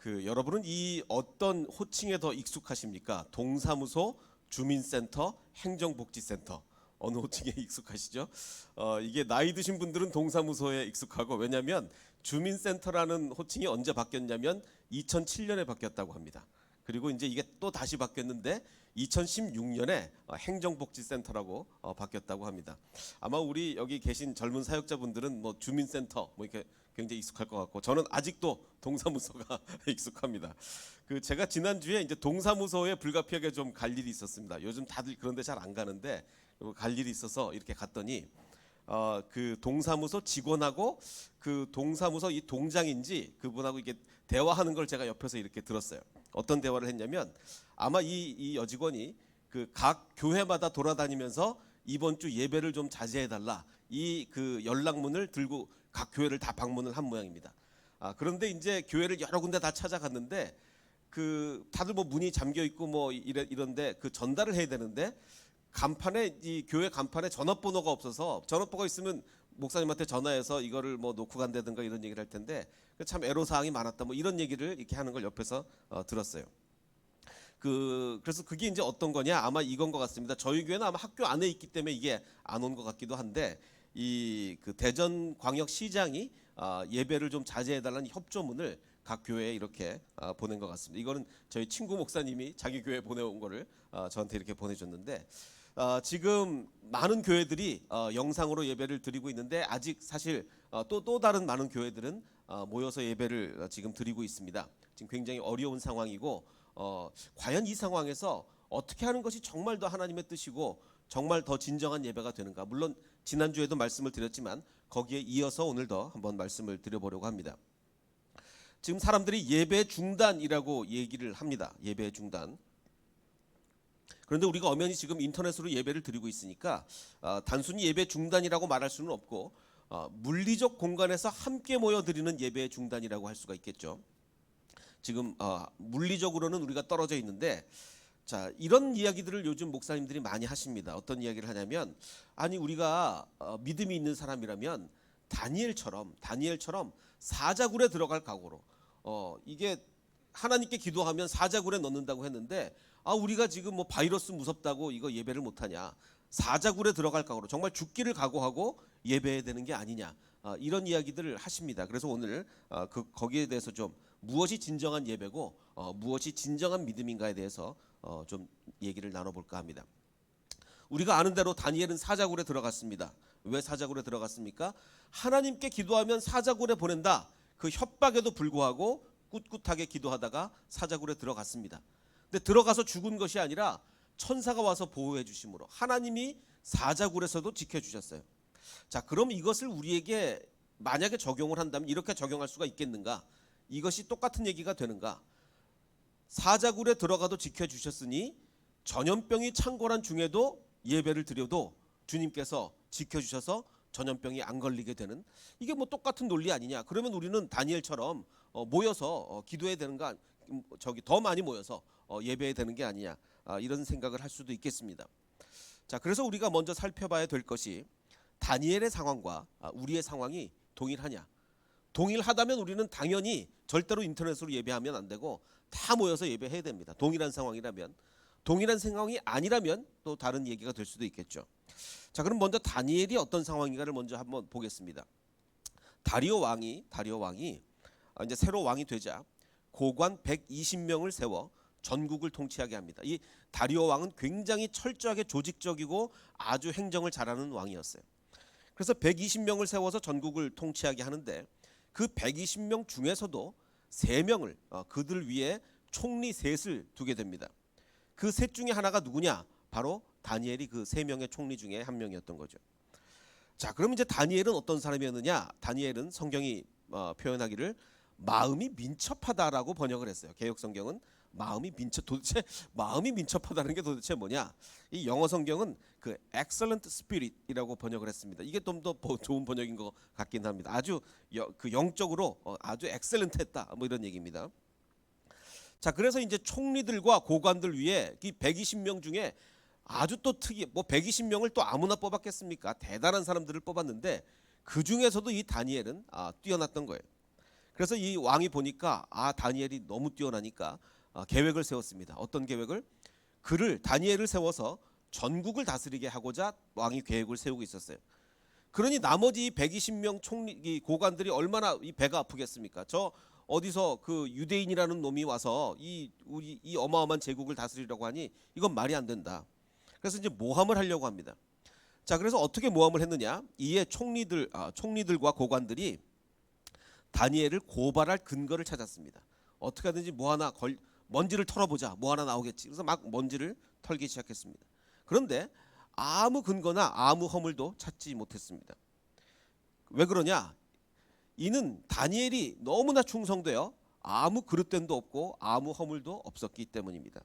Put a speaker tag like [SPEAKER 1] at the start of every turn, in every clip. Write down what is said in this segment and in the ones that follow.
[SPEAKER 1] 여러분은 이 어떤 호칭에 더 익숙하십니까? 동사무소, 주민센터, 행정복지센터. 어느 호칭에 익숙하시죠? 이게 나이 드신 분들은 동사무소에 익숙하고, 왜냐하면 주민센터라는 호칭이 언제 바뀌었냐면 2007년에 바뀌었다고 합니다. 그리고 이제 이게 또 다시 바뀌었는데 2016년에 행정복지센터라고 바뀌었다고 합니다. 아마 우리 여기 계신 젊은 사역자분들은 뭐 주민센터 뭐 이렇게 굉장히 익숙할 것 같고, 저는 아직도 동사무소가 익숙합니다. 제가 지난주에 이제 동사무소에 불가피하게 좀 갈 일이 있었습니다. 요즘 다들 그런데 잘 안 가는데 갈 일이 있어서 이렇게 갔더니 그 동사무소 직원하고 그 동사무소 이 동장인지 그분하고 이게 대화하는 걸 제가 옆에서 이렇게 들었어요. 어떤 대화를 했냐면, 아마 이 여직원이 그 각 교회마다 돌아다니면서 이번 주 예배를 좀 자제해 달라, 이 그 연락문을 들고 각 교회를 다 방문을 한 모양입니다. 그런데 이제 교회를 여러 군데 다 찾아갔는데 다들 뭐 문이 잠겨 있고 뭐 이런데 그 전달을 해야 되는데, 간판에 이 교회 간판에 전화번호가 없어서, 전화번호가 있으면 목사님한테 전화해서 이거를 뭐 놓고 간다든가 이런 얘기를 할 텐데 참 애로사항이 많았다, 뭐 이런 얘기를 이렇게 하는 걸 옆에서 들었어요. 그래서 그게 이제 어떤 거냐, 아마 이건 것 같습니다. 저희 교회는 아마 학교 안에 있기 때문에 이게 안 온 것 같기도 한데, 그 대전광역시장이 예배를 좀 자제해달라는 협조문을 각 교회에 이렇게 보낸 것 같습니다. 이거는 저희 친구 목사님이 자기 교회에 보내온 거를 저한테 이렇게 보내줬는데, 지금 많은 교회들이 영상으로 예배를 드리고 있는데, 아직 사실 또 다른 많은 교회들은 모여서 예배를 지금 드리고 있습니다. 지금 굉장히 어려운 상황이고, 과연 이 상황에서 어떻게 하는 것이 정말 더 하나님의 뜻이고 정말 더 진정한 예배가 되는가. 물론 지난주에도 말씀을 드렸지만 거기에 이어서 오늘 더 한번 말씀을 드려보려고 합니다. 지금 사람들이 예배 중단이라고 얘기를 합니다. 예배 중단. 그런데 우리가 엄연히 지금 인터넷으로 예배를 드리고 있으니까 단순히 예배 중단이라고 말할 수는 없고, 물리적 공간에서 함께 모여 드리는 예배 중단이라고 할 수가 있겠죠. 지금 물리적으로는 우리가 떨어져 있는데, 자, 이런 이야기들을 요즘 목사님들이 많이 하십니다. 어떤 이야기를 하냐면, 아니 우리가 믿음이 있는 사람이라면 다니엘처럼 사자굴에 들어갈 각오로, 이게 하나님께 기도하면 사자굴에 넣는다고 했는데, 우리가 지금 뭐 바이러스 무섭다고 이거 예배를 못하냐, 사자굴에 들어갈 각오로 정말 죽기를 각오하고 예배해야 되는 게 아니냐, 이런 이야기들을 하십니다. 그래서 오늘 거기에 대해서 좀 무엇이 진정한 예배고 무엇이 진정한 믿음인가에 대해서 좀 얘기를 나눠볼까 합니다. 우리가 아는 대로 다니엘은 사자굴에 들어갔습니다. 왜 사자굴에 들어갔습니까? 하나님께 기도하면 사자굴에 보낸다, 그 협박에도 불구하고 꿋꿋하게 기도하다가 사자굴에 들어갔습니다. 근데 들어가서 죽은 것이 아니라 천사가 와서 보호해 주심으로 하나님이 사자굴에서도 지켜주셨어요. 자, 그럼 이것을 우리에게 만약에 적용을 한다면 이렇게 적용할 수가 있겠는가? 이것이 똑같은 얘기가 되는가? 사자굴에 들어가도 지켜주셨으니 전염병이 창궐한 중에도 예배를 드려도 주님께서 지켜주셔서 전염병이 안 걸리게 되는, 이게 뭐 똑같은 논리 아니냐? 그러면 우리는 다니엘처럼 모여서 기도해야 되는가? 더 많이 모여서 예배해야 되는 게 아니냐? 이런 생각을 할 수도 있겠습니다. 자, 그래서 우리가 먼저 살펴봐야 될 것이, 다니엘의 상황과 우리의 상황이 동일하냐? 동일하다면 우리는 당연히 절대로 인터넷으로 예배하면 안 되고 다 모여서 예배해야 됩니다. 동일한 상황이라면. 동일한 상황이 아니라면 또 다른 얘기가 될 수도 있겠죠. 자, 그럼 먼저 다니엘이 어떤 상황인가를 먼저 한번 보겠습니다. 다리오 왕이 이제 새로 왕이 되자 고관 120명을 세워 전국을 통치하게 합니다. 이 다리오 왕은 굉장히 철저하게 조직적이고 아주 행정을 잘하는 왕이었어요. 그래서 120명을 세워서 전국을 통치하게 하는데, 그 120명 중에서도 3명을 그들 위에 총리 셋을 두게 됩니다. 그 셋 중에 하나가 누구냐? 바로 다니엘이 그 3명의 총리 중에 한 명이었던 거죠. 자, 그럼 이제 다니엘은 어떤 사람이었느냐? 다니엘은 성경이 표현하기를 마음이 민첩하다라고 번역을 했어요. 개역 성경은 도대체 마음이 민첩하다는 게 도대체 뭐냐? 이 영어 성경은 그 excellent spirit이라고 번역을 했습니다. 이게 좀 더 좋은 번역인 것 같긴 합니다. 아주 그 영적으로 아주 excellent했다, 뭐 이런 얘기입니다. 자, 그래서 이제 총리들과 고관들 위에 이 120명 중에 아주 또 뭐 120명을 또 아무나 뽑았겠습니까? 대단한 사람들을 뽑았는데 그 중에서도 이 다니엘은 뛰어났던 거예요. 그래서 이 왕이 보니까 다니엘이 너무 뛰어나니까 계획을 세웠습니다. 어떤 계획을? 다니엘을 세워서 전국을 다스리게 하고자 왕이 계획을 세우고 있었어요. 그러니 나머지 120명 총리 고관들이 얼마나 이 배가 아프겠습니까? 저 어디서 그 유대인이라는 놈이 와서 우리 이 어마어마한 제국을 다스리려고 하니 이건 말이 안 된다. 그래서 이제 모함을 하려고 합니다. 자, 그래서 어떻게 모함을 했느냐? 이에 총리들과 고관들이 다니엘을 고발할 근거를 찾았습니다. 어떻게 하든지 먼지를 털어보자. 뭐 하나 나오겠지. 그래서 막 먼지를 털기 시작했습니다. 그런데 아무 근거나 아무 허물도 찾지 못했습니다. 왜 그러냐? 이는 다니엘이 너무나 충성되어 아무 그릇됨도 없고 아무 허물도 없었기 때문입니다.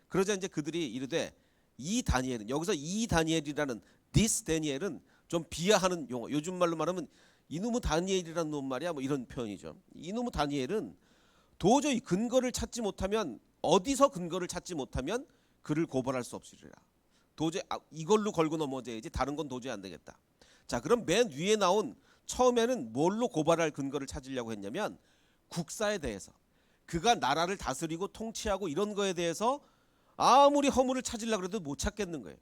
[SPEAKER 1] 그러자 이제 그들이 이르되 이 다니엘은, 여기서 이 다니엘이라는 this 다니엘은 좀 비하하는 용어, 요즘 말로 말하면 이놈의 다니엘이라는 놈 말이야, 뭐 이런 표현이죠. 이놈의 다니엘은 도저히 근거를 찾지 못하면, 어디서 근거를 찾지 못하면 그를 고발할 수 없으리라. 도저히 이걸로 걸고 넘어져야지 다른 건 도저히 안 되겠다. 자, 그럼 맨 위에 나온 처음에는 뭘로 고발할 근거를 찾으려고 했냐면 국사에 대해서, 그가 나라를 다스리고 통치하고 이런 거에 대해서 아무리 허물을 찾으려고 해도 못 찾겠는 거예요.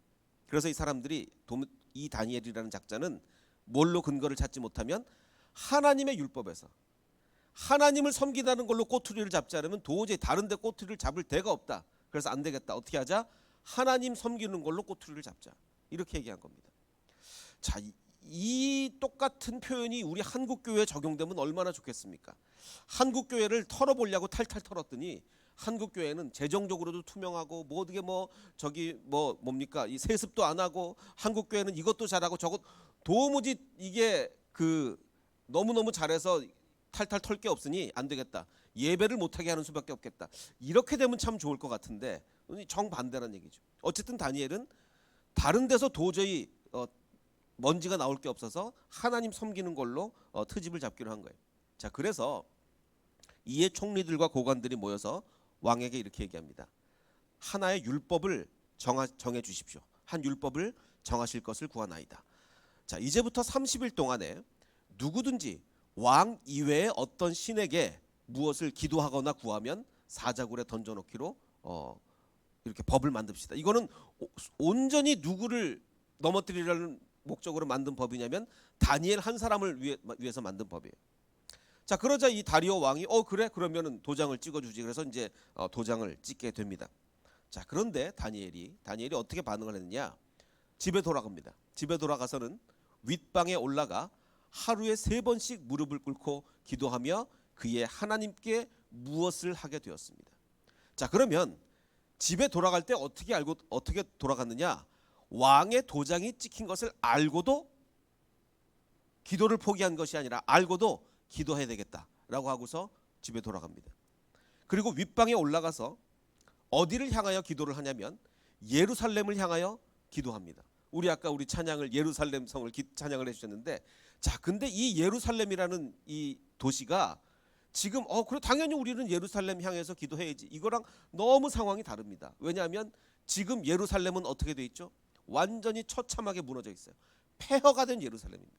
[SPEAKER 1] 그래서 이 사람들이, 이 다니엘이라는 작자는 뭘로 근거를 찾지 못하면 하나님의 율법에서, 하나님을 섬기다는 걸로 꼬투리를 잡지 않으면 도저히 다른 데 꼬투리를 잡을 데가 없다. 그래서 안 되겠다. 어떻게 하자? 하나님 섬기는 걸로 꼬투리를 잡자. 이렇게 얘기한 겁니다. 자, 이 똑같은 표현이 우리 한국교회에 적용되면 얼마나 좋겠습니까? 한국교회를 털어보려고 탈탈 털었더니 한국교회는 재정적으로도 투명하고 뭐 어떻게 뭡니까? 이 세습도 안 하고, 한국교회는 이것도 잘하고 저것, 도무지 이게 너무너무 잘해서 탈탈 털 게 없으니 안 되겠다. 예배를 못하게 하는 수밖에 없겠다. 이렇게 되면 참 좋을 것 같은데 정반대라는 얘기죠. 어쨌든 다니엘은 다른 데서 도저히 먼지가 나올 게 없어서 하나님 섬기는 걸로 트집을 잡기로 한 거예요. 자, 그래서 이에 총리들과 고관들이 모여서 왕에게 이렇게 얘기합니다. 하나의 율법을 정해 주십시오. 한 율법을 정하실 것을 구하나이다. 자, 이제부터 30일 동안에 누구든지 왕 이외의 어떤 신에게 무엇을 기도하거나 구하면 사자굴에 던져놓기로 이렇게 법을 만듭시다. 이거는 온전히 누구를 넘어뜨리려는 목적으로 만든 법이냐면 다니엘 한 사람을 위해서 만든 법이에요. 자, 그러자 이 다리오 왕이 그래? 그러면은 도장을 찍어주지. 그래서 이제 도장을 찍게 됩니다. 자, 그런데 다니엘이 어떻게 반응을 했느냐? 집에 돌아갑니다. 집에 돌아가서는 윗방에 올라가 하루에 3번씩 무릎을 꿇고 기도하며 그의 하나님께 무엇을 하게 되었습니다. 자, 그러면 집에 돌아갈 때 어떻게 돌아갔느냐? 왕의 도장이 찍힌 것을 알고도 기도를 포기한 것이 아니라 알고도 기도해야 되겠다라고 하고서 집에 돌아갑니다. 그리고 윗방에 올라가서 어디를 향하여 기도를 하냐면 예루살렘을 향하여 기도합니다. 아까 우리 찬양을 예루살렘 성을 찬양을 해주셨는데, 자, 근데 이 예루살렘이라는 이 도시가 지금 그래 당연히 우리는 예루살렘 향해서 기도해야지, 이거랑 너무 상황이 다릅니다. 왜냐하면 지금 예루살렘은 어떻게 돼 있죠? 완전히 처참하게 무너져 있어요. 폐허가 된 예루살렘입니다.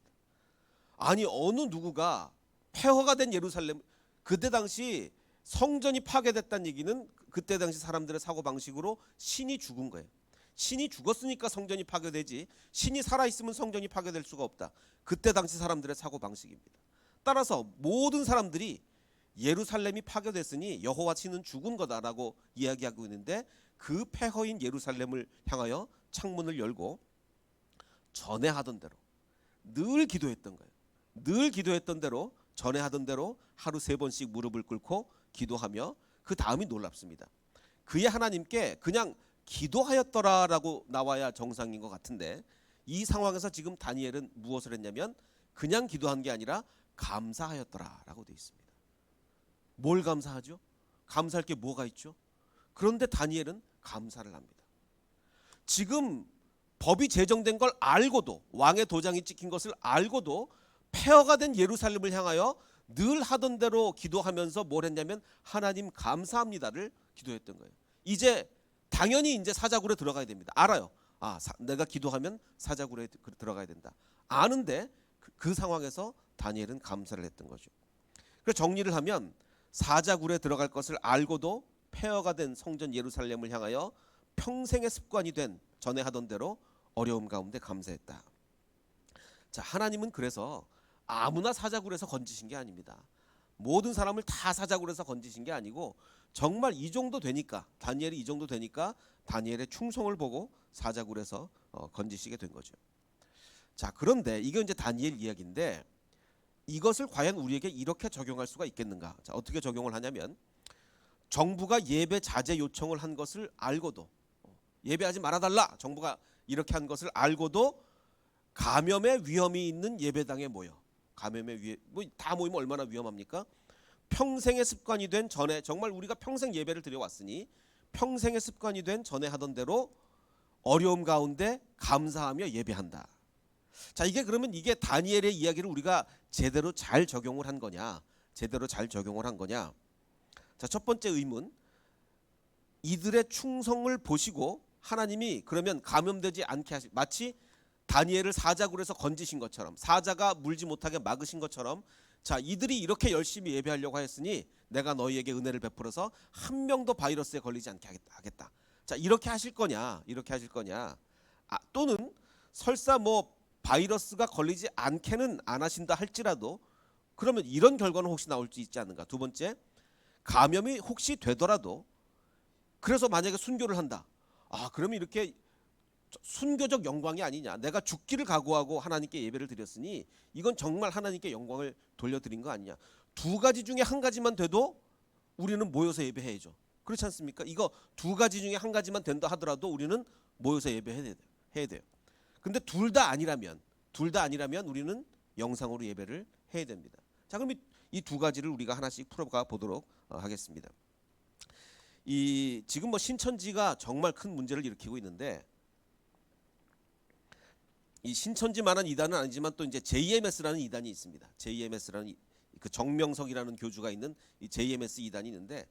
[SPEAKER 1] 아니, 어느 누구가 폐허가 된 예루살렘, 그때 당시 성전이 파괴됐다는 얘기는 그때 당시 사람들의 사고방식으로 신이 죽은 거예요. 신이 죽었으니까 성전이 파괴되지, 신이 살아있으면 성전이 파괴될 수가 없다. 그때 당시 사람들의 사고방식입니다. 따라서 모든 사람들이 예루살렘이 파괴됐으니 여호와 신은 죽은 거다라고 이야기하고 있는데, 그 폐허인 예루살렘을 향하여 창문을 열고 전에 하던 대로 늘 기도했던 거예요. 늘 기도했던 대로, 전에 하던 대로 하루 3번씩 무릎을 꿇고 기도하며, 그 다음이 놀랍습니다. 그의 하나님께 그냥 기도하였더라라고 나와야 정상인 것 같은데, 이 상황에서 지금 다니엘은 무엇을 했냐면 그냥 기도한 게 아니라 감사하였더라라고 되어 있습니다. 뭘 감사하죠? 감사할 게 뭐가 있죠? 그런데 다니엘은 감사를 합니다. 지금 법이 제정된 걸 알고도, 왕의 도장이 찍힌 것을 알고도 폐허가 된 예루살렘을 향하여 늘 하던 대로 기도하면서 뭘 했냐면 하나님 감사합니다를 기도했던 거예요. 이제 당연히 이제 사자굴에 들어가야 됩니다. 알아요. 내가 기도하면 사자굴에 들어가야 된다. 아는데 그 상황에서 다니엘은 감사를 했던 거죠. 그 정리를 하면 사자굴에 들어갈 것을 알고도 폐허가 된 성전 예루살렘을 향하여 평생의 습관이 된 전에 하던 대로 어려움 가운데 감사했다. 자, 하나님은 그래서 아무나 사자굴에서 건지신 게 아닙니다. 모든 사람을 다 사자굴에서 건지신 게 아니고 정말 이 정도 되니까, 다니엘이 이 정도 되니까 다니엘의 충성을 보고 사자굴에서 건지시게 된 거죠. 자, 그런데 이게 이제 다니엘 이야기인데 이것을 과연 우리에게 이렇게 적용할 수가 있겠는가? 자, 어떻게 적용을 하냐면 정부가 예배 자제 요청을 한 것을 알고도 예배하지 말아달라, 정부가 이렇게 한 것을 알고도 감염의 위험이 있는 예배당에 모여, 감염의 다 모이면 얼마나 위험합니까? 평생의 습관이 된 전에, 정말 우리가 평생 예배를 드려왔으니 평생의 습관이 된 전에 하던 대로 어려움 가운데 감사하며 예배한다. 자, 이게 그러면 이게 다니엘의 이야기를 우리가 제대로 잘 적용을 한 거냐, 제대로 잘 적용을 한 거냐? 자, 첫 번째 의문, 이들의 충성을 보시고 하나님이 그러면 감염되지 않게 하시, 마치 다니엘을 사자굴에서 건지신 것처럼, 사자가 물지 못하게 막으신 것처럼, 자, 이들이 이렇게 열심히 예배하려고 하였으니 내가 너희에게 은혜를 베풀어서 한 명도 바이러스에 걸리지 않게 하겠다. 자, 이렇게 하실 거냐, 이렇게 하실 거냐? 또는 설사 뭐 바이러스가 걸리지 않게는 안 하신다 할지라도 그러면 이런 결과는 혹시 나올 수 있지 않는가? 두 번째, 감염이 혹시 되더라도 그래서 만약에 순교를 한다. 그러면 이렇게 순교적 영광이 아니냐. 내가 죽기를 각오하고 하나님께 예배를 드렸으니 이건 정말 하나님께 영광을 돌려드린 거 아니냐. 두 가지 중에 한 가지만 돼도 우리는 모여서 예배해야죠. 그렇지 않습니까? 이거 두 가지 중에 한 가지만 된다 하더라도 우리는 모여서 예배해야 돼요. 근데 둘 다 아니라면 우리는 영상으로 예배를 해야 됩니다. 자, 그럼 이 두 가지를 우리가 하나씩 풀어가 보도록 하겠습니다. 지금 뭐 신천지가 정말 큰 문제를 일으키고 있는데, 이 신천지만한 이단은 아니지만 또 이제 JMS라는 이단이 있습니다. JMS라는 그 정명석이라는 교주가 있는 이 JMS 이단이 있는데,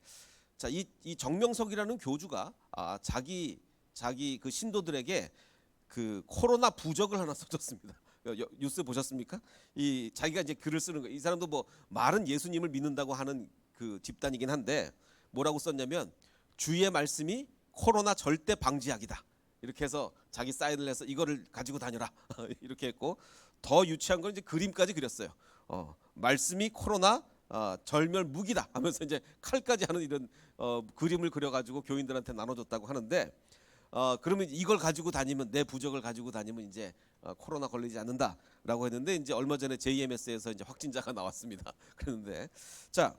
[SPEAKER 1] 자, 이 정명석이라는 교주가 자기 그 신도들에게 그 코로나 부적을 하나 써줬습니다. 뉴스 보셨습니까? 자기가 이제 글을 쓰는 거. 이 사람도 뭐 말은 예수님을 믿는다고 하는 그 집단이긴 한데 뭐라고 썼냐면 주의 말씀이 코로나 절대 방지약이다. 이렇게 해서 자기 사인을 해서 이거를 가지고 다녀라. 이렇게 했고, 더 유치한 건 이제 그림까지 그렸어요. 말씀이 코로나 절멸 무기다 하면서 이제 칼까지 하는 이런 그림을 그려가지고 교인들한테 나눠줬다고 하는데, 그러면 이걸 가지고 다니면, 내 부적을 가지고 다니면 이제 코로나 걸리지 않는다라고 했는데, 이제 얼마 전에 JMS에서 이제 확진자가 나왔습니다. 그런데 자,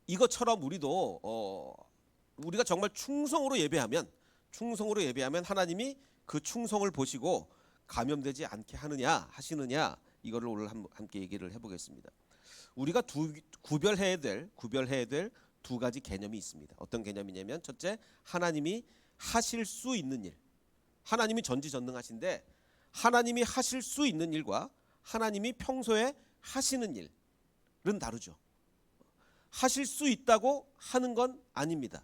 [SPEAKER 1] 이것처럼 우리도 우리가 정말 충성으로 예배하면 하나님이 그 충성을 보시고 감염되지 않게 하시느냐, 이거를 오늘 함께 얘기를 해보겠습니다. 우리가 구별해야 될 두 가지 개념이 있습니다. 어떤 개념이냐면, 첫째, 하나님이 하실 수 있는 일. 하나님이 전지전능하신데 하나님이 하실 수 있는 일과 하나님이 평소에 하시는 일은 다르죠. 하실 수 있다고 하는 건 아닙니다.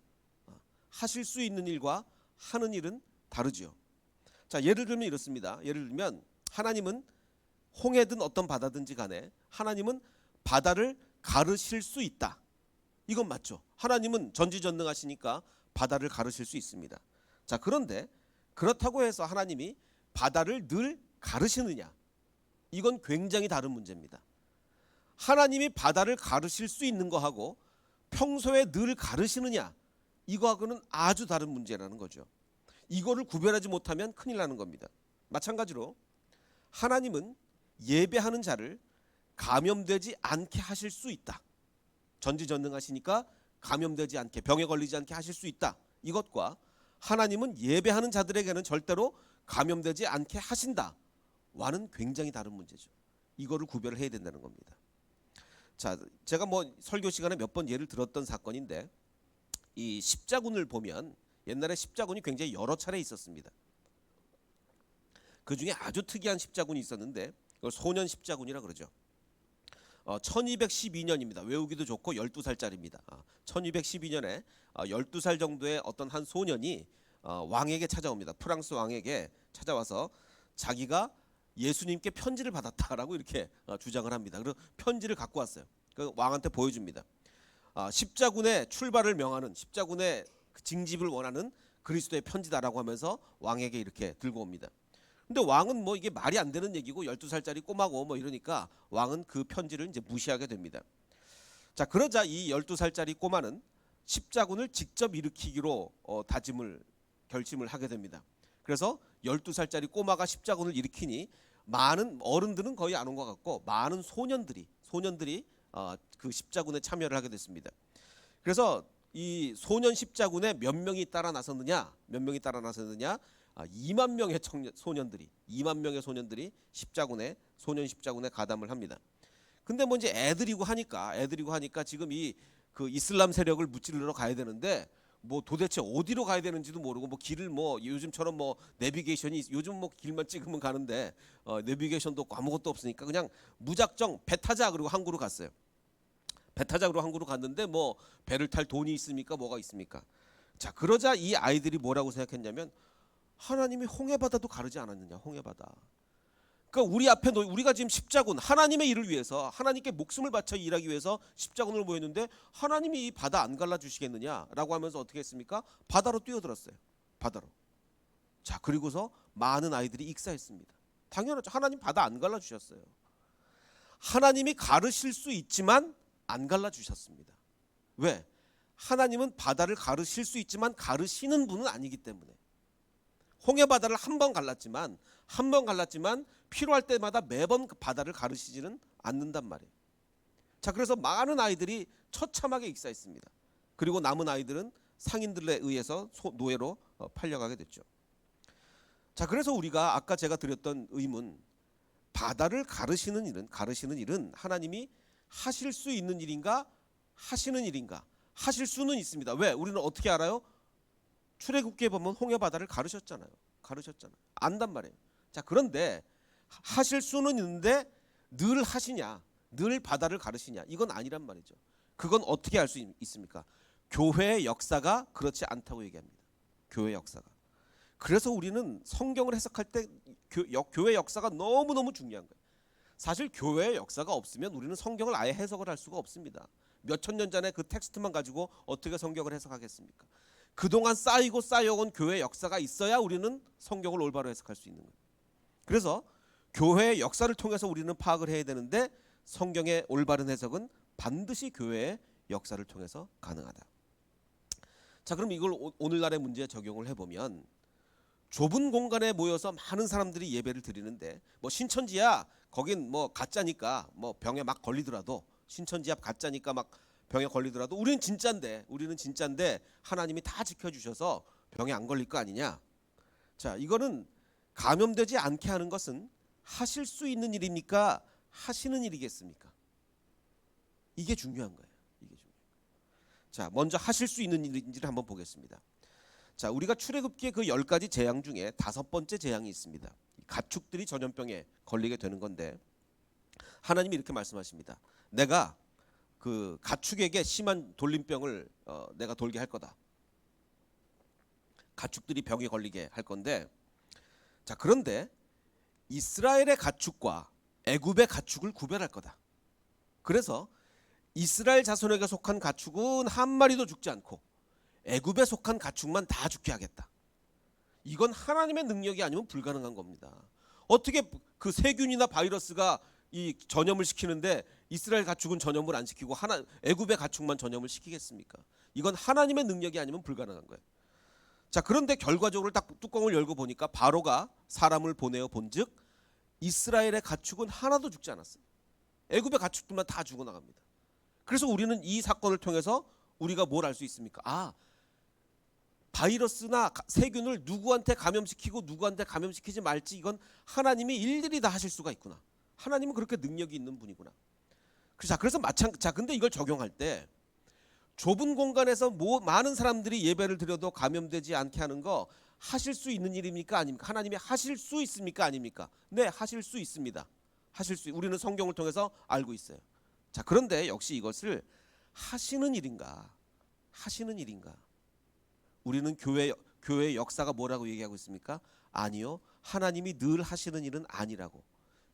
[SPEAKER 1] 하실 수 있는 일과 하는 일은 다르죠. 자, 예를 들면 이렇습니다. 예를 들면 하나님은 홍해든 어떤 바다든지 간에 하나님은 바다를 가르실 수 있다. 이건 맞죠. 하나님은 전지전능하시니까 바다를 가르실 수 있습니다. 자, 그런데 그렇다고 해서 하나님이 바다를 늘 가르시느냐? 이건 굉장히 다른 문제입니다. 하나님이 바다를 가르실 수 있는 거하고 평소에 늘 가르시느냐? 이거하고는 아주 다른 문제라는 거죠. 이거를 구별하지 못하면 큰일 나는 겁니다. 마찬가지로 하나님은 예배하는 자를 감염되지 않게 하실 수 있다. 전지전능하시니까 감염되지 않게, 병에 걸리지 않게 하실 수 있다. 이것과 하나님은 예배하는 자들에게는 절대로 감염되지 않게 하신다와는 굉장히 다른 문제죠. 이거를 구별을 해야 된다는 겁니다. 자, 제가 뭐 설교 시간에 몇 번 예를 들었던 사건인데, 이 십자군을 보면 옛날에 십자군이 굉장히 여러 차례 있었습니다. 그 중에 아주 특이한 십자군이 있었는데 그걸 소년 십자군이라 그러죠. 1212년입니다. 외우기도 좋고 12살짜리입니다. 1212년에 12살 정도의 어떤 한 소년이 왕에게 찾아옵니다. 프랑스 왕에게 찾아와서 자기가 예수님께 편지를 받았다라고 이렇게 주장을 합니다. 그리고 편지를 갖고 왔어요. 그 왕한테 보여줍니다. 십자군의 출발을 명하는 십자군의 징집을 원하는 그리스도의 편지다라고 하면서 왕에게 이렇게 들고 옵니다. 근데 왕은 뭐 이게 말이 안 되는 얘기고 12살짜리 꼬마고 뭐 이러니까 왕은 그 편지를 이제 무시하게 됩니다. 자, 그러자 이 12살짜리 꼬마는 십자군을 직접 일으키기로 결심을 하게 됩니다. 그래서 12살짜리 꼬마가 십자군을 일으키니 많은 어른들은 거의 안 온 것 같고 많은 소년들이 그 십자군에 참여를 하게 됐습니다. 그래서 이 소년 십자군에 몇 명이 따라 나섰느냐? 2만 명의 소년들이 2만 명의 소년들이 소년 십자군에 가담을 합니다. 근데 뭐 이제 애들이고 하니까 지금 이 그 이슬람 세력을 무찌르러 가야 되는데 뭐 도대체 어디로 가야 되는지도 모르고 뭐 길을 뭐 요즘처럼 뭐 내비게이션이 요즘 뭐 길만 찍으면 가는데 내비게이션도 없고 아무것도 없으니까 그냥 무작정 배 타자 그리고 항구로 갔어요. 배 타자 그리고 항구로 갔는데 뭐 배를 탈 돈이 있습니까? 뭐가 있습니까? 자, 그러자 이 아이들이 뭐라고 생각했냐면 하나님이 홍해바다도 가르지 않았느냐, 홍해바다. 그러니까 우리 앞에 우리가 지금 십자군 하나님의 일을 위해서 하나님께 목숨을 바쳐 일하기 위해서 십자군을 모였는데 하나님이 이 바다 안 갈라 주시겠느냐라고 하면서 어떻게 했습니까? 바다로 뛰어들었어요. 바다로. 자, 그리고서 많은 아이들이 익사했습니다. 당연하죠. 하나님 바다 안 갈라 주셨어요. 하나님이 가르실 수 있지만 안 갈라 주셨습니다. 왜? 하나님은 바다를 가르실 수 있지만 가르시는 분은 아니기 때문에. 홍해바다를 한 번 갈랐지만 필요할 때마다 매번 그 바다를 가르치지는 않는단 말이에요. 자, 그래서 많은 아이들이 처참하게 익사했습니다. 그리고 남은 아이들은 상인들에 의해서 노예로 팔려가게 됐죠. 자, 그래서 우리가 아까 제가 드렸던 의문, 바다를 가르시는 일은 하나님이 하실 수 있는 일인가 하시는 일인가? 하실 수는 있습니다. 왜? 우리는 어떻게 알아요? 출애굽기에 보면 홍해바다를 가르셨잖아요. 안단 말이에요. 자, 그런데 하실 수는 있는데 늘 하시냐, 늘 바다를 가르시냐, 이건 아니란 말이죠. 그건 어떻게 알 수 있습니까? 교회의 역사가 그렇지 않다고 얘기합니다. 교회 역사가. 그래서 우리는 성경을 해석할 때 교회 역사가 너무너무 중요한 거예요. 사실 교회의 역사가 없으면 우리는 성경을 아예 해석을 할 수가 없습니다. 몇천 년 전에 그 텍스트만 가지고 어떻게 성경을 해석하겠습니까? 그동안 쌓여온 교회의 역사가 있어야 우리는 성경을 올바로 해석할 수 있는 거예요. 그래서 교회의 역사를 통해서 우리는 파악을 해야 되는데 성경의 올바른 해석은 반드시 교회의 역사를 통해서 가능하다. 자, 그럼 이걸 오늘날의 문제에 적용을 해보면 좁은 공간에 모여서 많은 사람들이 예배를 드리는데 뭐 신천지야 거긴 뭐 가짜니까 뭐 병에 막 걸리더라도 신천지 앞 가짜니까 막 병에 걸리더라도 우리는 진짜인데 하나님이 다 지켜주셔서 병에 안 걸릴 거 아니냐. 자, 이거는 감염되지 않게 하는 것은 하실 수 있는 일입니까? 하시는 일이겠습니까? 이게 중요한 거예요. 자, 먼저 하실 수 있는 일인지를 한번 보겠습니다. 자, 우리가 출애굽기의 그 10가지 재앙 중에 5번째 재앙이 있습니다. 가축들이 전염병에 걸리게 되는 건데 하나님이 이렇게 말씀하십니다. 내가 그 가축에게 심한 돌림병을 내가 돌게 할 거다. 가축들이 병에 걸리게 할 건데, 자, 그런데 이스라엘의 가축과 애굽의 가축을 구별할 거다. 그래서 이스라엘 자손에게 속한 가축은 한 마리도 죽지 않고 애굽에 속한 가축만 다 죽게 하겠다. 이건 하나님의 능력이 아니면 불가능한 겁니다. 어떻게 그 세균이나 바이러스가 이 전염을 시키는데 이스라엘 가축은 전염을 안 시키고 애굽의 가축만 전염을 시키겠습니까? 이건 하나님의 능력이 아니면 불가능한 거예요. 자, 그런데 결과적으로 딱 뚜껑을 열고 보니까 바로가 사람을 보내어 본즉 이스라엘의 가축은 하나도 죽지 않았어요. 애굽의 가축들만 다 죽어나갑니다. 그래서 우리는 이 사건을 통해서 우리가 뭘 알 수 있습니까? 아, 바이러스나 세균을 누구한테 감염시키고 누구한테 감염시키지 말지 이건 하나님이 일일이 다 하실 수가 있구나. 하나님은 그렇게 능력이 있는 분이구나. 그래서 근데 이걸 적용할 때 좁은 공간에서 많은 사람들이 예배를 드려도 감염되지 않게 하는 거 하실 수 있는 일입니까? 아닙니까? 하나님이 하실 수 있습니까? 아닙니까? 네, 하실 수 있습니다. 우리는 성경을 통해서 알고 있어요. 자, 그런데 역시 이것을 하시는 일인가? 우리는 교회의 역사가 뭐라고 얘기하고 있습니까? 아니요. 하나님이 늘 하시는 일은 아니라고.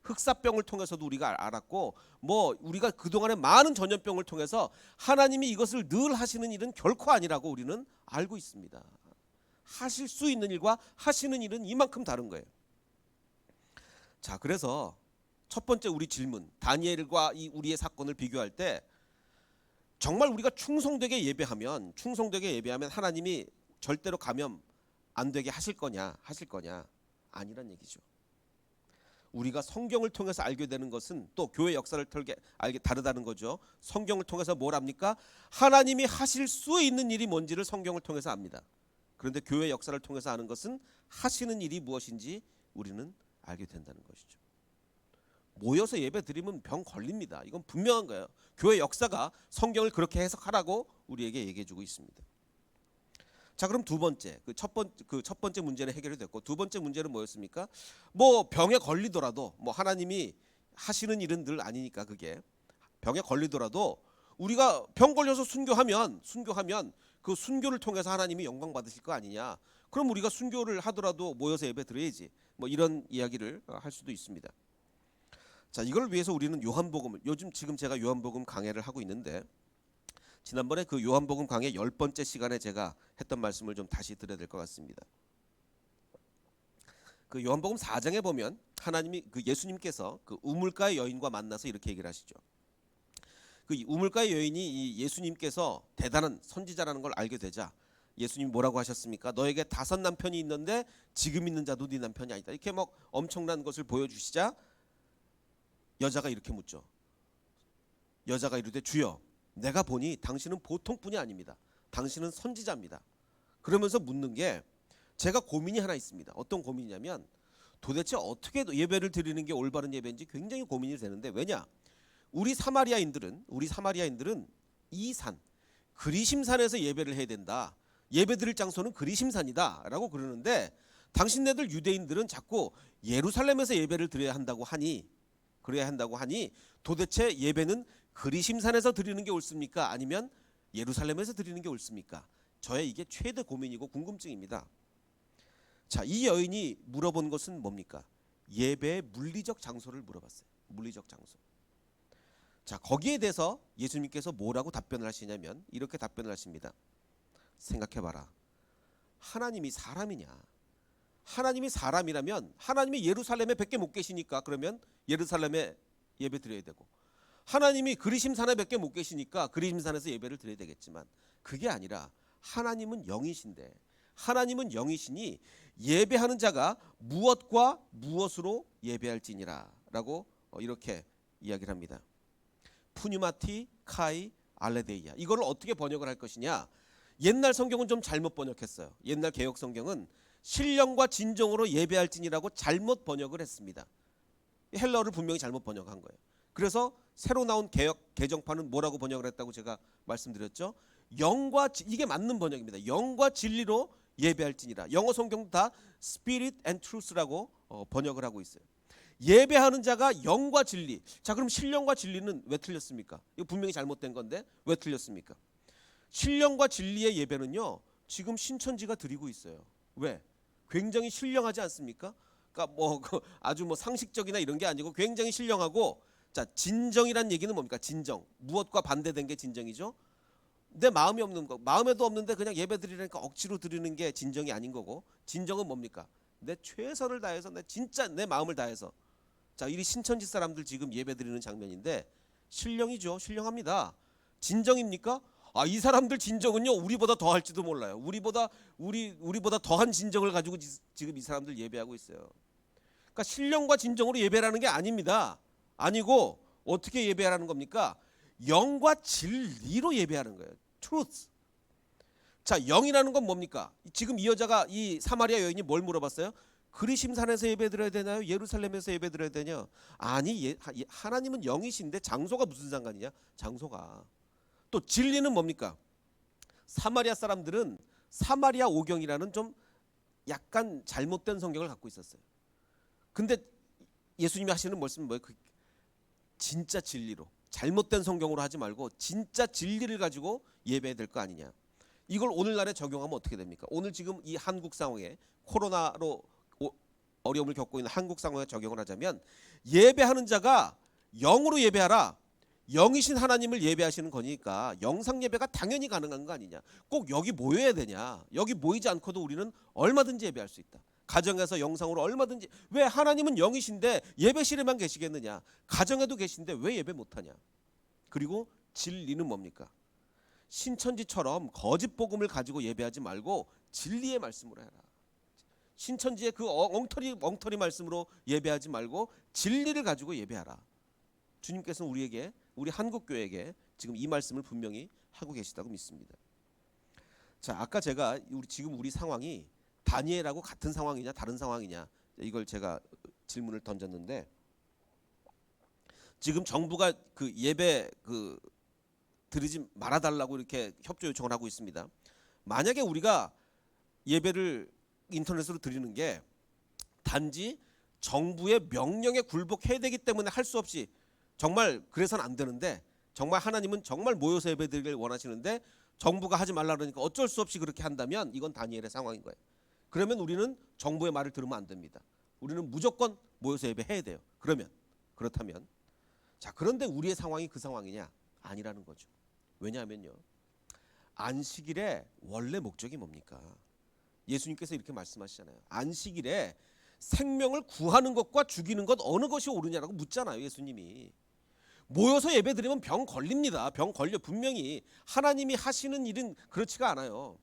[SPEAKER 1] 흑사병을 통해서도 우리가 알았고 뭐 우리가 그동안의 많은 전염병을 통해서 하나님이 이것을 늘 하시는 일은 결코 아니라고 우리는 알고 있습니다. 하실 수 있는 일과 하시는 일은 이만큼 다른 거예요. 자, 그래서 첫 번째 우리 질문, 다니엘과 이 우리의 사건을 비교할 때 정말 우리가 충성되게 예배하면 하나님이 절대로 감염 안 되게 하실 거냐 아니란 얘기죠. 우리가 성경을 통해서 알게 되는 것은 또 교회 역사를 알게 다르다는 거죠. 성경을 통해서 뭘 압니까? 하나님이 하실 수 있는 일이 뭔지를 성경을 통해서 압니다. 그런데 교회 역사를 통해서 아는 것은 하시는 일이 무엇인지 우리는 알게 된다는 것이죠. 모여서 예배 드리면 병 걸립니다. 이건 분명한 거예요. 교회 역사가 성경을 그렇게 해석하라고 우리에게 얘기해 주고 있습니다. 자, 그럼 두 번째, 첫 번째 문제는 해결이 됐고, 두 번째 문제는 뭐였습니까? 뭐 병에 걸리더라도, 뭐 하나님이 하시는 일은 늘 아니니까, 그게 병에 걸리더라도 우리가 병 걸려서 순교하면 그 순교를 통해서 하나님이 영광 받으실 거 아니냐? 그럼 우리가 순교를 하더라도 모여서 예배 드려야지. 뭐 이런 이야기를 할 수도 있습니다. 자, 이걸 위해서 우리는 요한복음을, 지금 제가 요한복음 강해를 하고 있는데, 지난번에 그 요한복음 강해 10번째 시간에 제가 했던 말씀을 좀 다시 드려야 될 것 같습니다. 그 요한복음 4장에 보면 예수님께서 그 우물가의 여인과 만나서 이렇게 얘기를 하시죠. 그 우물가의 여인이 이 예수님께서 대단한 선지자라는 걸 알게 되자 예수님이 뭐라고 하셨습니까? 너에게 5 남편이 있는데 지금 있는 자도 네 남편이 아니다. 이렇게 막 엄청난 것을 보여주시자 여자가 이렇게 묻죠. 여자가 이르되 주여, 내가 보니 당신은 보통 분이 아닙니다. 당신은 선지자입니다. 그러면서 묻는 게, 제가 고민이 하나 있습니다. 어떤 고민이냐면 도대체 어떻게 예배를 드리는 게 올바른 예배인지 굉장히 고민이 되는데, 왜냐? 우리 사마리아인들은 이 산, 그리심산에서 예배를 해야 된다. 예배 드릴 장소는 그리심산이다 라고 그러는데, 당신네들 유대인들은 자꾸 예루살렘에서 예배를 드려야 한다고 하니 도대체 예배는 그리심산에서 드리는 게 옳습니까? 아니면 예루살렘에서 드리는 게 옳습니까? 저의 이게 최대 고민이고 궁금증입니다. 자, 이 여인이 물어본 것은 뭡니까? 예배의 물리적 장소를 물어봤어요. 물리적 장소. 자, 거기에 대해서 예수님께서 뭐라고 답변을 하시냐면 이렇게 답변을 하십니다. 생각해봐라. 하나님이 사람이냐? 하나님이 사람이라면 하나님이 예루살렘에 밖에 못 계시니까 그러면 예루살렘에 예배 드려야 되고, 하나님이 그리심산에 밖에 못 계시니까 그리심산에서 예배를 드려야 되겠지만, 그게 아니라 하나님은 영이신데, 하나님은 영이시니 예배하는 자가 무엇과 무엇으로 예배할지니라 라고 이렇게 이야기를 합니다. 푸뉴마티 카이 알레데이아. 이걸 어떻게 번역을 할 것이냐? 옛날 성경은 좀 잘못 번역했어요. 옛날 개역 성경은 신령과 진정으로 예배할지니라고 잘못 번역을 했습니다. 헬러를 분명히 잘못 번역한 거예요. 그래서 새로 나온 개정판은 뭐라고 번역을 했다고 제가 말씀드렸죠. 이게 맞는 번역입니다. 영과 진리로 예배할지니라. 영어 성경도 다 Spirit and Truth라고 번역을 하고 있어요. 예배하는 자가 영과 진리. 자, 그럼 신령과 진리는 왜 틀렸습니까? 이거 분명히 잘못된 건데 왜 틀렸습니까? 신령과 진리의 예배는요, 지금 신천지가 드리고 있어요. 왜? 굉장히 신령하지 않습니까? 그러니까 아주 상식적이나 이런 게 아니고 굉장히 신령하고, 자, 진정이란 얘기는 뭡니까? 진정. 무엇과 반대된 게 진정이죠? 내 마음이 없는 거, 마음에도 없는데 그냥 예배 드리려니까 억지로 드리는 게 진정이 아닌 거고, 진정은 뭡니까? 내 최선을 다해서, 진짜 내 마음을 다해서. 자, 이 신천지 사람들 지금 예배 드리는 장면인데 신령이죠. 신령합니다. 진정입니까? 아, 이 사람들 진정은요 우리보다 더 할지도 몰라요. 우리보다 더한 진정을 가지고 지금 이 사람들 예배하고 있어요. 그러니까 신령과 진정으로 예배라는 게 아닙니다. 아니고 어떻게 예배하라는 겁니까? 영과 진리로 예배하는 거예요. truth. 자, 영이라는 건 뭡니까? 지금 이 여자가, 이 사마리아 여인이 뭘 물어봤어요? 그리심산에서 예배 드려야 되나요? 예루살렘에서 예배 드려야 되냐? 아니, 하나님은 영이신데 장소가 무슨 상관이냐? 장소가. 또 진리는 뭡니까? 사마리아 사람들은 사마리아 오경이라는 좀 약간 잘못된 성경을 갖고 있었어요. 근데 예수님이 하시는 말씀은 뭐예요? 진짜 진리로, 잘못된 성경으로 하지 말고 진짜 진리를 가지고 예배해야 될 거 아니냐. 이걸 오늘날에 적용하면 어떻게 됩니까? 오늘 지금 이 한국 상황에 코로나로 어려움을 겪고 있는 한국 상황에 적용을 하자면 예배하는 자가 영으로 예배하라. 영이신 하나님을 예배하시는 거니까 영상 예배가 당연히 가능한 거 아니냐. 꼭 여기 모여야 되냐. 여기 모이지 않고도 우리는 얼마든지 예배할 수 있다. 가정에서 영상으로 얼마든지. 왜 하나님은 영이신데 예배실에만 계시겠느냐. 가정에도 계신데 왜 예배 못하냐. 그리고 진리는 뭡니까? 신천지처럼 거짓 복음을 가지고 예배하지 말고 진리의 말씀으로 해라. 신천지의 그 엉터리 말씀으로 예배하지 말고 진리를 가지고 예배하라. 주님께서는 우리에게, 우리 한국교회에게 지금 이 말씀을 분명히 하고 계시다고 믿습니다. 자, 아까 제가 지금 우리 상황이 다니엘하고 같은 상황이냐 다른 상황이냐 이걸 제가 질문을 던졌는데, 지금 정부가 그 예배 드리지 말아달라고 이렇게 협조 요청을 하고 있습니다. 만약에 우리가 예배를 인터넷으로 드리는 게 단지 정부의 명령에 굴복해야 되기 때문에 할 수 없이, 정말 그래서는 안 되는데, 정말 하나님은 정말 모여서 예배드리길 원하시는데 정부가 하지 말라 그러니까 어쩔 수 없이 그렇게 한다면 이건 다니엘의 상황인 거예요. 그러면 우리는 정부의 말을 들으면 안 됩니다. 우리는 무조건 모여서 예배해야 돼요. 그렇다면 자, 그런데 우리의 상황이 그 상황이냐? 아니라는 거죠. 왜냐하면요, 안식일의 원래 목적이 뭡니까? 예수님께서 이렇게 말씀하시잖아요. 안식일에 생명을 구하는 것과 죽이는 것 어느 것이 옳으냐라고 묻잖아요. 예수님이. 모여서 예배드리면 병 걸립니다. 병 걸려. 분명히 하나님이 하시는 일은 그렇지가 않아요.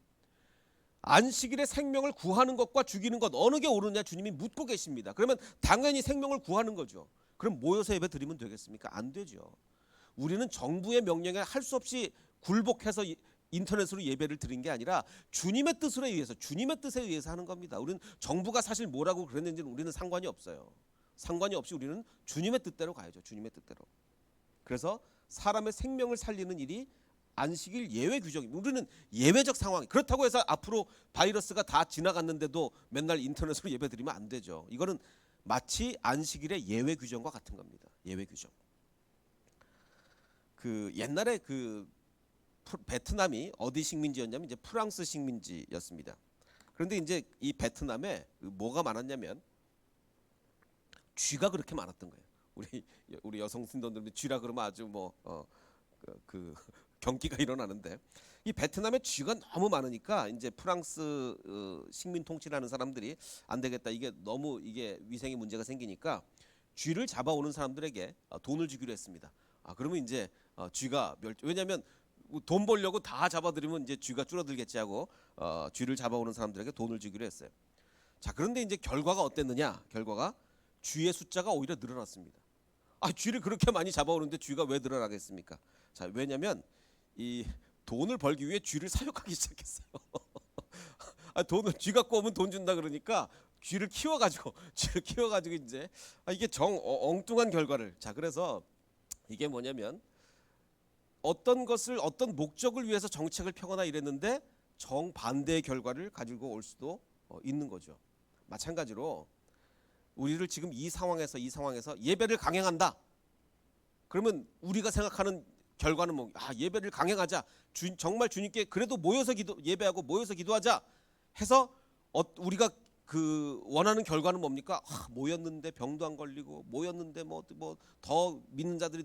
[SPEAKER 1] 안식일에 생명을 구하는 것과 죽이는 것 어느 게 옳으냐 주님이 묻고 계십니다. 그러면 당연히 생명을 구하는 거죠. 그럼 모여서 예배드리면 되겠습니까? 안 되죠. 우리는 정부의 명령에 할 수 없이 굴복해서 인터넷으로 예배를 드린 게 아니라 주님의 뜻으로 의해서, 주님의 뜻에 의해서 하는 겁니다. 우리는 정부가 사실 뭐라고 그랬는지는 우리는 상관이 없어요. 상관이 없이 우리는 주님의 뜻대로 가야죠. 주님의 뜻대로. 그래서 사람의 생명을 살리는 일이 안식일 예외 규정입니다. 우리는 예외적 상황. 그렇다고 해서 앞으로 바이러스가 다 지나갔는데도 맨날 인터넷으로 예배드리면 안 되죠. 이거는 마치 안식일의 예외 규정과 같은 겁니다. 예외 규정. 그 옛날에 그 베트남이 어디 식민지였냐면 이제 프랑스 식민지였습니다. 그런데 이제 이 베트남에 뭐가 많았냐면 쥐가 그렇게 많았던 거예요. 우리 여성 신도들은 쥐라 그러면 아주 그 경기가 일어나는데, 이 베트남에 쥐가 너무 많으니까 이제 프랑스 식민 통치라는 사람들이 안 되겠다. 이게 너무 위생에 문제가 생기니까 쥐를 잡아오는 사람들에게 돈을 주기로 했습니다. 그러면 이제 쥐가 왜냐하면 돈 벌려고 다 잡아들이면 이제 쥐가 줄어들겠지 하고 쥐를 잡아오는 사람들에게 돈을 주기로 했어요. 자, 그런데 이제 결과가 어땠느냐? 결과가 쥐의 숫자가 오히려 늘어났습니다. 쥐를 그렇게 많이 잡아오는데 쥐가 왜 늘어나겠습니까? 자, 왜냐하면 이 돈을 벌기 위해 쥐를 사육하기 시작했어요. 돈을 쥐 갖고 오면 돈 준다 그러니까 쥐를 키워가지고 이제 이게 엉뚱한 결과를. 자, 그래서 이게 뭐냐면 어떤 목적을 위해서 정책을 펴거나 이랬는데 정반대의 결과를 가지고 올 수도 있는 거죠. 마찬가지로 우리를 지금 이 상황에서 예배를 강행한다. 그러면 우리가 생각하는 결과는 예배를 강행하자. 정말 주님께 그래도 모여서 예배하고 모여서 기도하자 해서 우리가 그 원하는 결과는 뭡니까? 모였는데 병도 안 걸리고, 모였는데 뭐 더 믿는 자들이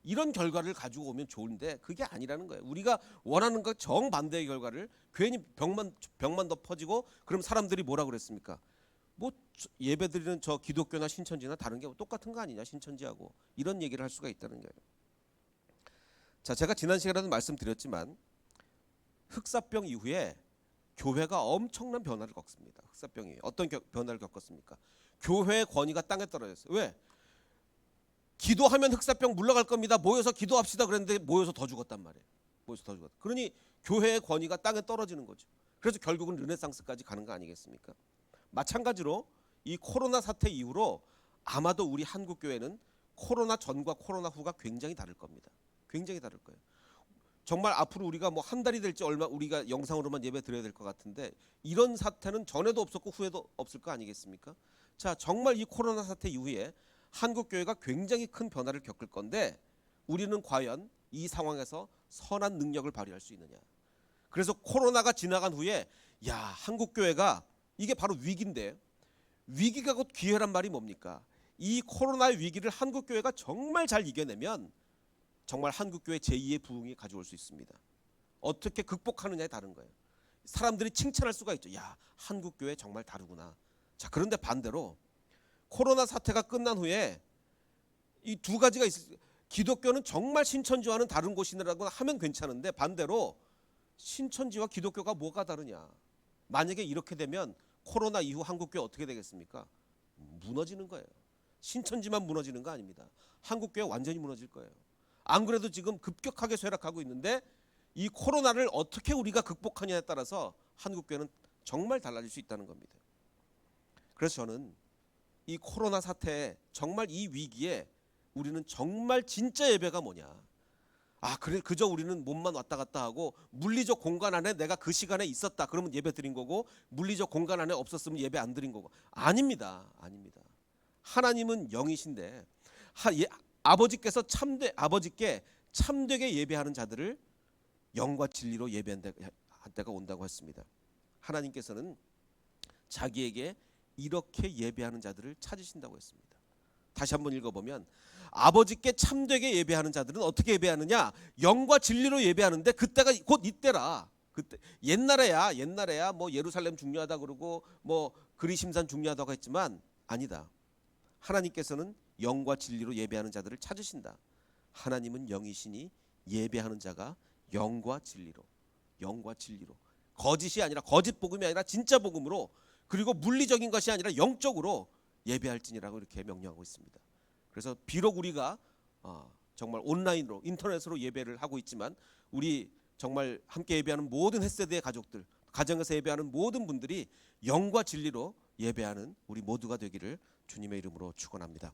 [SPEAKER 1] 이런 결과를 가지고 오면 좋은데 그게 아니라는 거예요. 우리가 원하는 것 정반대의 결과를, 괜히 병만 더 퍼지고, 그럼 사람들이 뭐라 그랬습니까? 예배드리는 저 기독교나 신천지나 다른 게 똑같은 거 아니냐, 신천지하고. 이런 얘기를 할 수가 있다는 거예요. 자, 제가 지난 시간에도 말씀드렸지만 흑사병 이후에 교회가 엄청난 변화를 겪습니다. 흑사병이 어떤 변화를 겪었습니까? 교회의 권위가 땅에 떨어졌어요. 왜? 기도하면 흑사병 물러갈 겁니다. 모여서 기도합시다 그랬는데 모여서 더 죽었단 말이에요. 그러니 교회의 권위가 땅에 떨어지는 거죠. 그래서 결국은 르네상스까지 가는 거 아니겠습니까? 마찬가지로 이 코로나 사태 이후로 아마도 우리 한국 교회는 코로나 전과 코로나 후가 굉장히 다를 겁니다. 굉장히 다를 거예요. 정말 앞으로 우리가 한 달이 될지 우리가 영상으로만 예배 드려야 될 것 같은데, 이런 사태는 전에도 없었고 후에도 없을 거 아니겠습니까? 자, 정말 이 코로나 사태 이후에 한국 교회가 굉장히 큰 변화를 겪을 건데, 우리는 과연 이 상황에서 선한 능력을 발휘할 수 있느냐? 그래서 코로나가 지나간 후에 한국 교회가, 이게 바로 위기인데, 위기가 곧 기회란 말이 뭡니까? 이 코로나의 위기를 한국교회가 정말 잘 이겨내면 정말 한국교회 제2의 부흥이 가져올 수 있습니다. 어떻게 극복하느냐에 다른 거예요. 사람들이 칭찬할 수가 있죠. 야, 한국교회 정말 다르구나. 자, 그런데 반대로 코로나 사태가 끝난 후에 이 두 가지가 기독교는 정말 신천지와는 다른 곳이라고 하면 괜찮은데, 반대로 신천지와 기독교가 뭐가 다르냐. 만약에 이렇게 되면 코로나 이후 한국교회 어떻게 되겠습니까? 무너지는 거예요. 신천지만 무너지는 거 아닙니다. 한국교회 완전히 무너질 거예요. 안 그래도 지금 급격하게 쇠락하고 있는데 이 코로나를 어떻게 우리가 극복하냐에 따라서 한국교회는 정말 달라질 수 있다는 겁니다. 그래서 저는 이 코로나 사태에 정말 이 위기에 우리는 정말 진짜 예배가 뭐냐. 그래 그저 우리는 몸만 왔다 갔다 하고 물리적 공간 안에 내가 그 시간에 있었다 그러면 예배 드린 거고, 물리적 공간 안에 없었으면 예배 안 드린 거고. 아닙니다. 아닙니다. 하나님은 영이신데 아버지께서 아버지께 참되게 예배하는 자들을 영과 진리로 예배한 때가 온다고 했습니다. 하나님께서는 자기에게 이렇게 예배하는 자들을 찾으신다고 했습니다. 다시 한번 읽어보면 아버지께 참되게 예배하는 자들은 어떻게 예배하느냐? 영과 진리로 예배하는데 그때가 곧 이때라. 그때 옛날에야 뭐 예루살렘 중요하다 그러고 뭐 그리심산 중요하다고 했지만 아니다. 하나님께서는 영과 진리로 예배하는 자들을 찾으신다. 하나님은 영이시니 예배하는 자가 영과 진리로 거짓이 아니라 거짓 복음이 아니라 진짜 복음으로, 그리고 물리적인 것이 아니라 영적으로 예배할지니라고 이렇게 명령하고 있습니다. 그래서 비록 우리가 정말 온라인으로 인터넷으로 예배를 하고 있지만 우리 정말 함께 예배하는 모든 햇세대의 가족들, 가정에서 예배하는 모든 분들이 영과 진리로 예배하는 우리 모두가 되기를 주님의 이름으로 축원합니다.